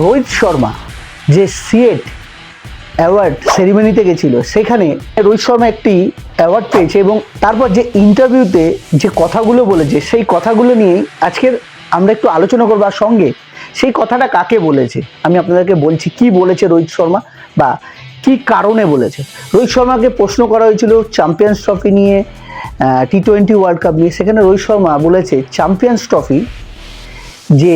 রোহিত শর্মা যে CEAT award সেরিমনিতে গেছিল, সেখানে রোহিত শর্মা একটি অ্যাওয়ার্ড পেয়েছে এবং তারপর যে ইন্টারভিউতে যে কথাগুলো বলেছে সেই কথাগুলো নিয়েই আজকের আমরা একটু আলোচনা করবো। আর সঙ্গে সেই কথাটা কাকে বলেছে আমি আপনাদেরকে বলছি, কি বলেছে রোহিত শর্মা বা কি কারণে বলেছে। রোহিত শর্মাকে প্রশ্ন করা হয়েছিল চ্যাম্পিয়ন্স ট্রফি নিয়ে, টি-20 ওয়ার্ল্ড কাপ নিয়ে। সেখানে রোহিত শর্মা বলেছে চ্যাম্পিয়ন্স ট্রফি যে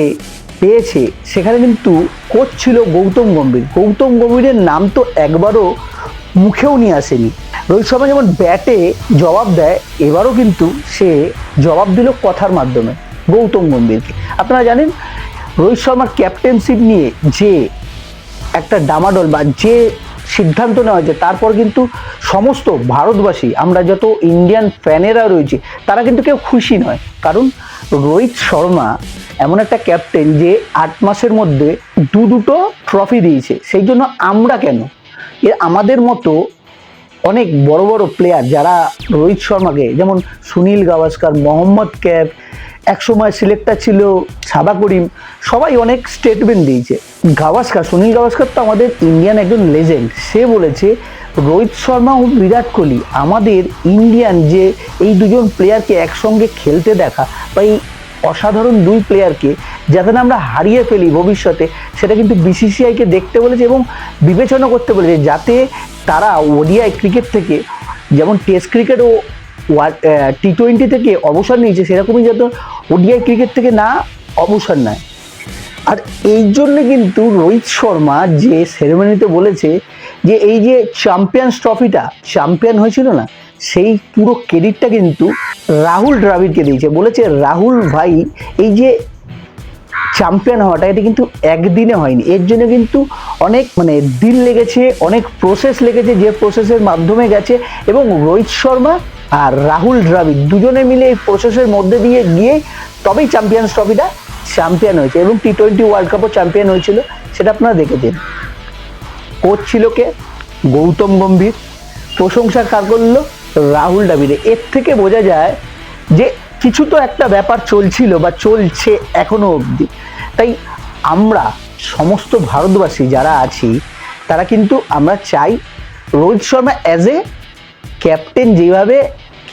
পেয়েছে সেখানে কিন্তু কোচ ছিল গৌতম গম্ভীর। গৌতম গম্ভীরের নাম তো একবারও মুখেও নিয়ে আসেনি। রোহিত শর্মা যেমন ব্যাটে জবাব দেয়, এবারও কিন্তু সে জবাব দিল কথার মাধ্যমে গৌতম গম্ভীরকে। আপনারা জানেন রোহিত শর্মার ক্যাপ্টেনশিপ নিয়ে যে একটা ডামাডোল বা যে সিদ্ধান্ত নেওয়া হয়েছে, তারপর কিন্তু সমস্ত ভারতবাসী, আমরা যত ইন্ডিয়ান ফ্যানেরা রয়েছে, তারা কিন্তু কেউ খুশি নয়। কারণ রোহিত শর্মা এমন একটা ক্যাপ্টেন যে 8 মাসের মধ্যে দুটো ট্রফি দিয়েছে। সেই জন্য আমরা কেন, আমাদের মতো অনেক বড় বড় প্লেয়ার যারা রোহিত শর্মাকে, যেমন সুনীল গাভাস্কার, মোহাম্মদ ক্যাফ, একসময় সিলেক্টার ছিল সাবা করিম, সবাই অনেক স্টেটমেন্ট দিয়েছে। সুনীল গাভাস্কার তো আমাদের ইন্ডিয়ান একজন লেজেন্ড। সে বলেছে রোহিত শর্মা ও বিরাট কোহলি আমাদের ইন্ডিয়ান যে এই দুজন প্লেয়ারকে একসঙ্গে খেলতে দেখা বা এই অসাধারণ দুই প্লেয়ারকে যাতে না আমরা হারিয়ে ফেলি ভবিষ্যতে, সেটা কিন্তু বিসিসিআইকে দেখতে বলেছে এবং বিবেচনা করতে বলেছে, যাতে তারা ওডিআই ক্রিকেট থেকে, যেমন টেস্ট ক্রিকেট ও টি-20 থেকে অবসর নিয়েছে, সেরকমই যাতে ওডিআই ক্রিকেট থেকে না অবসর নেয়। আর এই জন্য কিন্তু রোহিত শর্মা যে সেরেমনিতে বলেছে যে এই যে চ্যাম্পিয়ন্স ট্রফিটা চ্যাম্পিয়ন হয়েছিল না, সেই পুরো ক্রেডিটটা কিন্তু রাহুল দ্রাবিড়কে দিয়েছে। বলেছে রাহুল ভাই, এই যে চ্যাম্পিয়ন হওয়াটা এটা কিন্তু একদিনে হয়নি, এর জন্য কিন্তু অনেক দিন লেগেছে, অনেক প্রসেস লেগেছে, যে প্রসেসের মাধ্যমে গেছে। এবং রোহিত শর্মা আর রাহুল দ্রাবিড় দুজনে মিলে এই প্রসেসের মধ্যে দিয়ে গিয়ে তবেই চ্যাম্পিয়ন্স ট্রফিটা চ্যাম্পিয়ন হয়েছে এবং টি-20 ওয়ার্ল্ড কাপও চ্যাম্পিয়ন হয়েছিল। সেটা আপনারা দেখেছেন। কোচ ছিল কে? গৌতম গম্ভীর। প্রশংসা কার করলো? রাহুল দ্রাবিড়। এর থেকে বোঝা যায় যে কিছু তো একটা ব্যাপার চলছিল বা চলছে এখনো অবধি। তাই আমরা সমস্ত ভারতবাসী যারা আছি, তারা কিন্তু আমরা চাই Rohit Sharma as a captain যেভাবে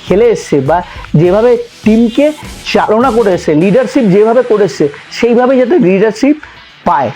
খেলে এসছে বা যেভাবে টিমকে চালনা করে এসছে, লিডারশিপ যেভাবে করে এসছে, সেইভাবে যাতে লিডারশিপ পায়।